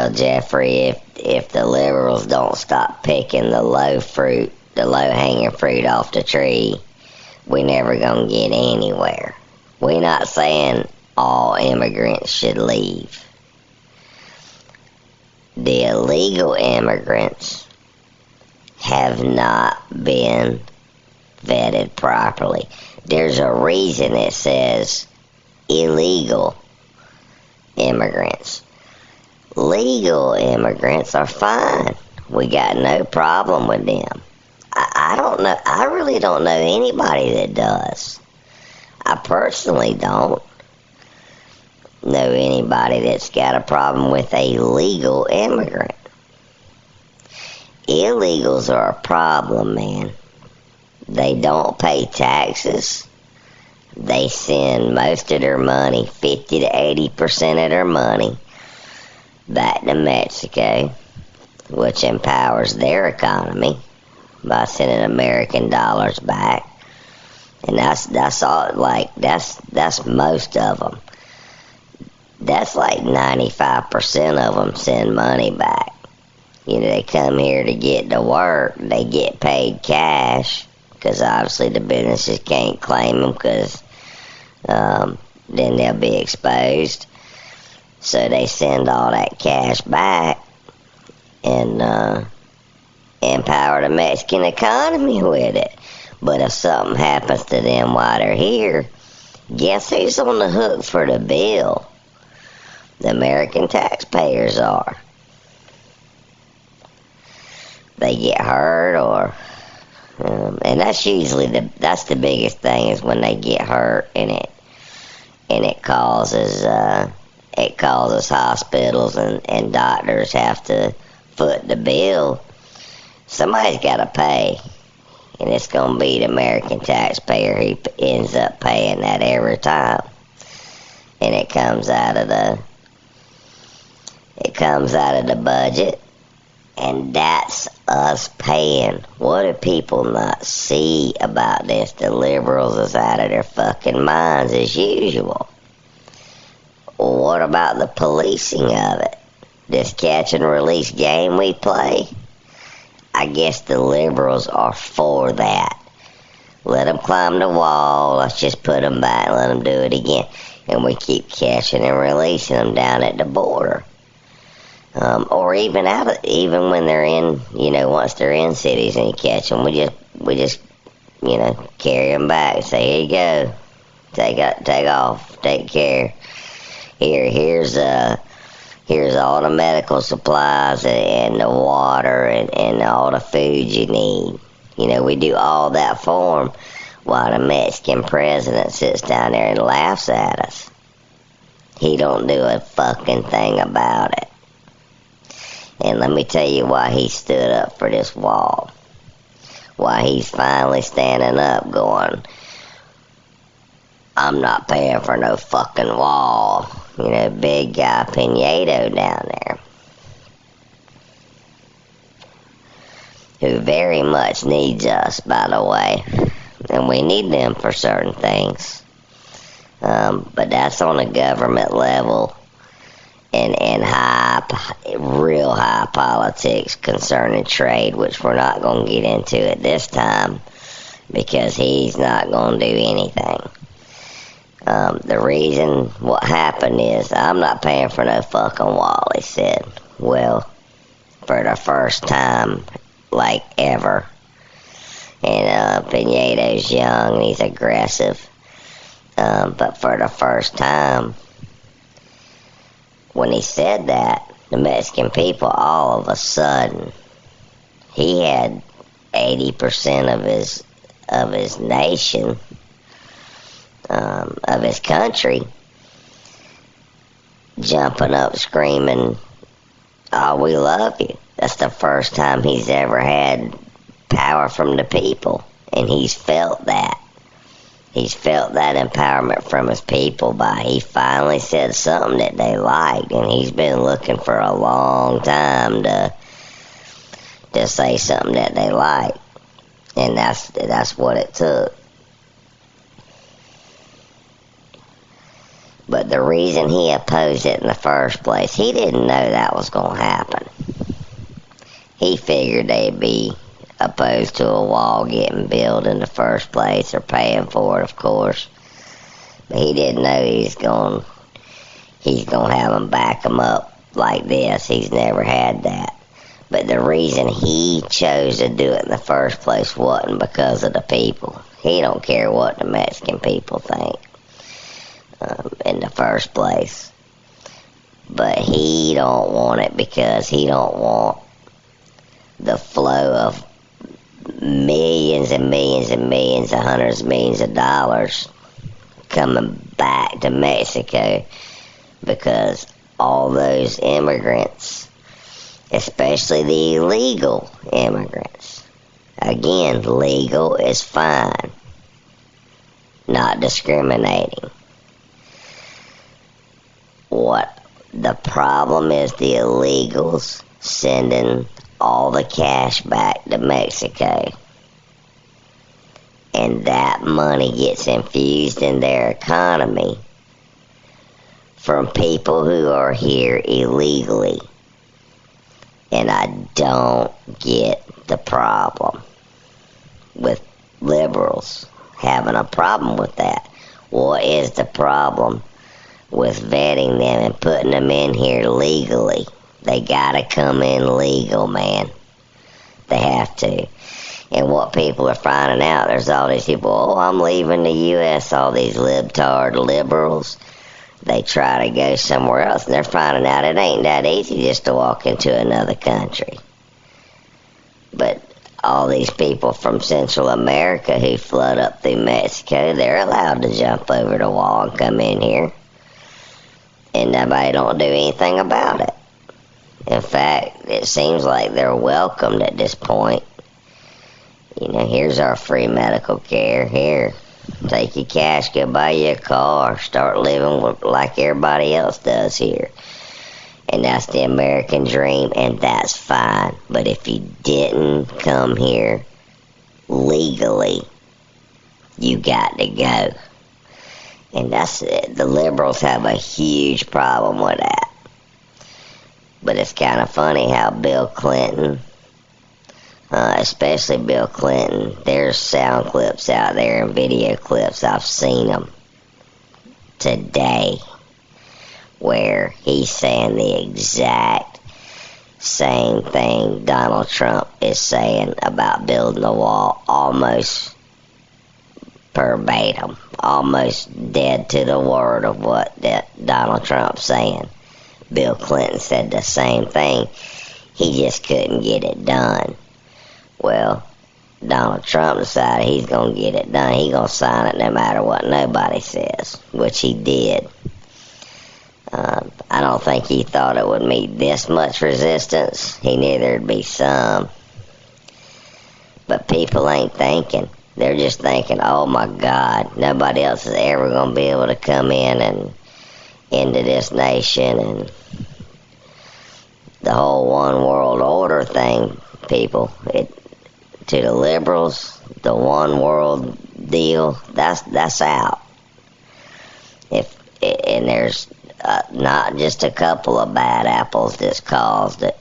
Well, Jeffrey, if the liberals don't stop picking the low-hanging fruit off the tree, we never gonna get anywhere. We're not saying all immigrants should leave. The illegal immigrants have not been vetted properly. There's a reason it says illegal immigrants. Legal immigrants are fine. We got no problem with them. I don't know. I really don't know anybody that does. I personally don't know anybody that's got a problem with a legal immigrant. Illegals are a problem, man. They don't pay taxes. They send most of their money, 50 to 80% of their money, back to Mexico, which empowers their economy by sending American dollars back. And that's all. Like that's most of them. That's like 95% of them send money back. You know, they come here to get to work. They get paid cash because obviously the businesses can't claim them because then they'll be exposed. So they send all that cash back and empower the Mexican economy with it. But if something happens to them while they're here, guess who's on the hook for the bill? The American taxpayers are. They get hurt, or and that's usually that's the biggest thing, is when they get hurt, and it causes hospitals and doctors have to foot the bill. Somebody's got to pay, and it's going to be the American taxpayer who ends up paying that every time. And it comes out of the budget, and that's us paying. What do people not see about this? The liberals is out of their fucking minds as usual. What about the policing of it? This catch and release game we play? I guess the liberals are for that. Let them climb the wall, let's just put them back and let them do it again. And we keep catching and releasing them down at the border. Or even when they're in, once they're in cities and you catch them, we just carry them back. Say, here you go, take off, take care. Here's all the medical supplies and the water and all the food you need. We do all that for them, while the Mexican president sits down there and laughs at us. He don't do a fucking thing about it. And let me tell you why he stood up for this wall. Why he's finally standing up going, I'm not paying for no fucking wall. Big guy Pinedo down there, who very much needs us, by the way. And we need them for certain things. But that's on a government level and real high politics concerning trade, which we're not going to get into at this time because he's not going to do anything. The reason what happened is, I'm not paying for no fucking wall, he said. Well, for the first time, like ever. And Pinedo's young and he's aggressive. But for the first time, when he said that, the Mexican people, all of a sudden, he had 80% of his nation, of his country, jumping up, screaming, "Oh, we love you." That's the first time he's ever had power from the people, and he's felt that. He's felt that empowerment from his people he finally said something that they liked, and he's been looking for a long time to say something that they like, and that's what it took. But But the reason he opposed it in the first place, he didn't know that was going to happen. He figured they'd be opposed to a wall getting built in the first place, or paying for it, of course. But he didn't know he's going to have them back him up like this. He's never had that. But the reason he chose to do it in the first place wasn't because of the people. He don't care what the Mexican people think in the first place. But he don't want it because he don't want the flow of millions and millions and millions, of hundreds of millions of dollars coming back to Mexico, because all those immigrants, especially the illegal immigrants, again, legal is fine, not discriminating. What the problem is, the illegals sending all the cash back to Mexico, and that money gets infused in their economy from people who are here illegally. And I don't get the problem with liberals having a problem with that. What is the problem with vetting them and putting them in here legally? They gotta come in legal, man. They have to. And what people are finding out, there's all these people, oh, I'm leaving the U.S., all these libtard liberals. They try to go somewhere else, and they're finding out it ain't that easy just to walk into another country. But all these people from Central America who flood up through Mexico, they're allowed to jump over the wall and come in here. And nobody don't do anything about it. In fact, it seems like they're welcomed at this point. You know, here's our free medical care. Here, take your cash, go buy you a car, start living like everybody else does here. And that's the American dream, and that's fine. But if you didn't come here legally, you got to go. And that's it. The liberals have a huge problem with that. But it's kind of funny how Bill Clinton, especially Bill Clinton, there's sound clips out there and video clips, I've seen them today, where he's saying the exact same thing Donald Trump is saying about building the wall, almost verbatim, almost dead to the word of what that Donald Trump's saying. Bill Clinton said the same thing. He just couldn't get it done. Well, Donald Trump decided he's going to get it done. He's going to sign it no matter what nobody says, which he did. I don't think he thought it would meet this much resistance. He knew there'd be some. But people ain't thinking. They're just thinking, oh my God, nobody else is ever going to be able to come in and into this nation, and the whole one world order thing, people. To the liberals, the one world deal, that's out. And there's not just a couple of bad apples that's caused it.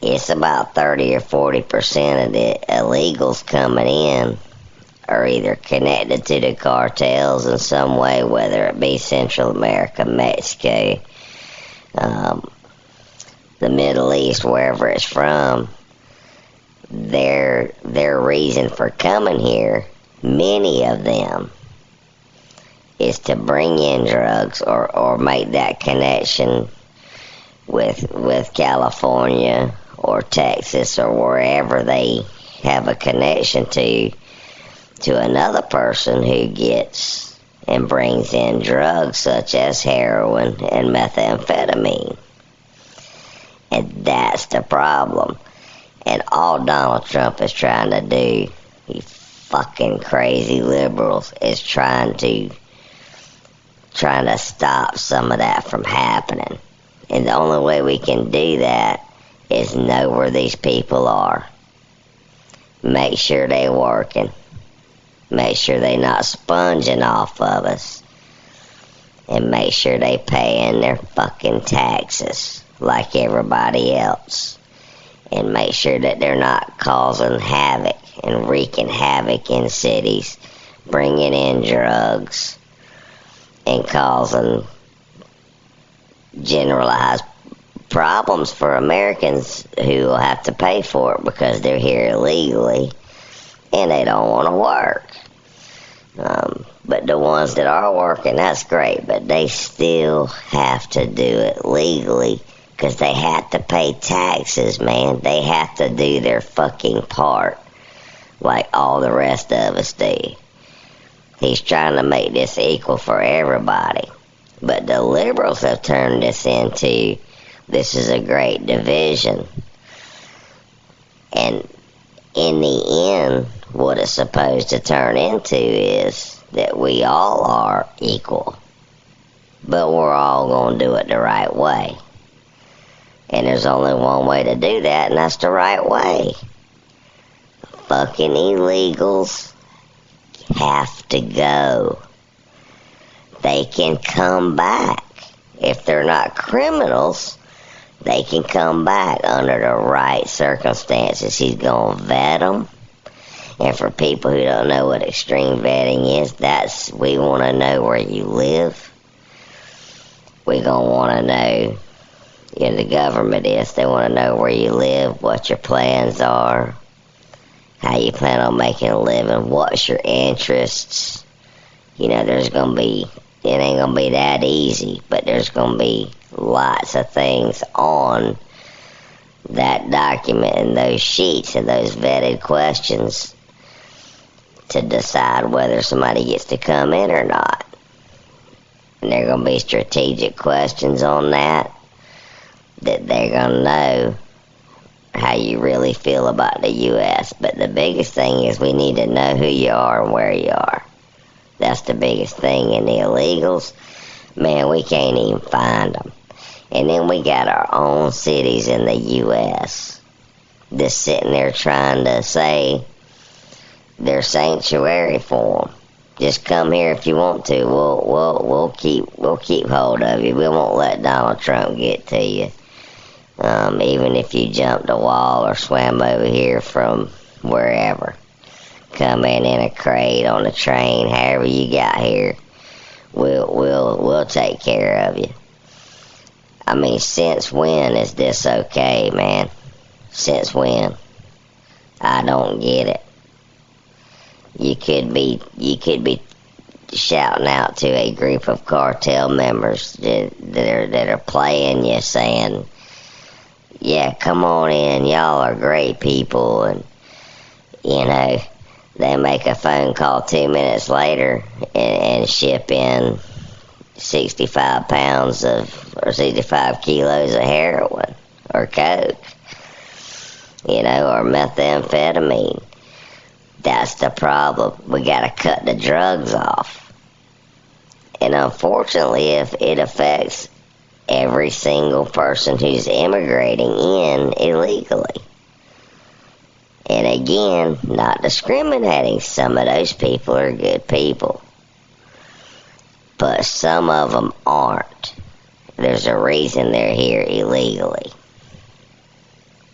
It's about 30 or 40% of the illegals coming in are either connected to the cartels in some way, whether it be Central America, Mexico, the Middle East, wherever it's from. Their reason for coming here, many of them, is to bring in drugs or make that connection with California or Texas or wherever they have a connection to another person who gets and brings in drugs such as heroin and methamphetamine. And that's the problem. And all Donald Trump is trying to do, you fucking crazy liberals, is trying to stop some of that from happening. And the only way we can do that is know where these people are. Make sure they're working. Make sure they're not sponging off of us. and make sure they pay in their fucking taxes like everybody else, and make sure that they're not causing havoc and wreaking havoc in cities, bringing in drugs, and causing generalized problems for Americans who will have to pay for it because they're here illegally and they don't want to work. But the ones that are working, that's great, but they still have to do it legally because they have to pay taxes, man. They have to do their fucking part like all the rest of us do. He's trying to make this equal for everybody. But the liberals have turned this into, this is a great division. And in the end, what it's supposed to turn into is that we all are equal. But we're all going to do it the right way. And there's only one way to do that, and that's the right way. Fucking illegals have to go. They can come back. If they're not criminals, they can come back under the right circumstances. He's going to vet them. And for people who don't know what extreme vetting is, we want to know where you live. We're going to want to know, the government is, they want to know where you live, what your plans are, how you plan on making a living, what's your interests. There's going to be, it ain't going to be that easy, but there's going to be lots of things on that document and those sheets and those vetted questions to decide whether somebody gets to come in or not. And there are going to be strategic questions on that they're going to know how you really feel about the U.S. But the biggest thing is we need to know who you are and where you are. That's the biggest thing. In the illegals, man, we can't even find them. And then we got our own cities in the U.S. just sitting there trying to say they're sanctuary for them. Just come here if you want to. We'll keep hold of you. We won't let Donald Trump get to you. Even if you jumped a wall or swam over here from wherever, come in a crate on a train, however you got here, we'll take care of you. I mean, since when is this okay, man? Since when? I don't get it. You could be shouting out to a group of cartel members that are playing you, saying, yeah, come on in, y'all are great people, and they make a phone call 2 minutes later and ship in 65 pounds or 65 kilos of heroin or coke, or methamphetamine. That's the problem. We gotta cut the drugs off. And unfortunately, if it affects every single person who's immigrating in illegally. And again, not discriminating. Some of those people are good people. But some of them aren't. There's a reason they're here illegally.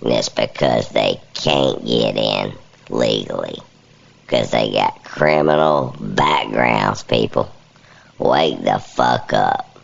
And it's because they can't get in legally. Because they got criminal backgrounds, people. Wake the fuck up.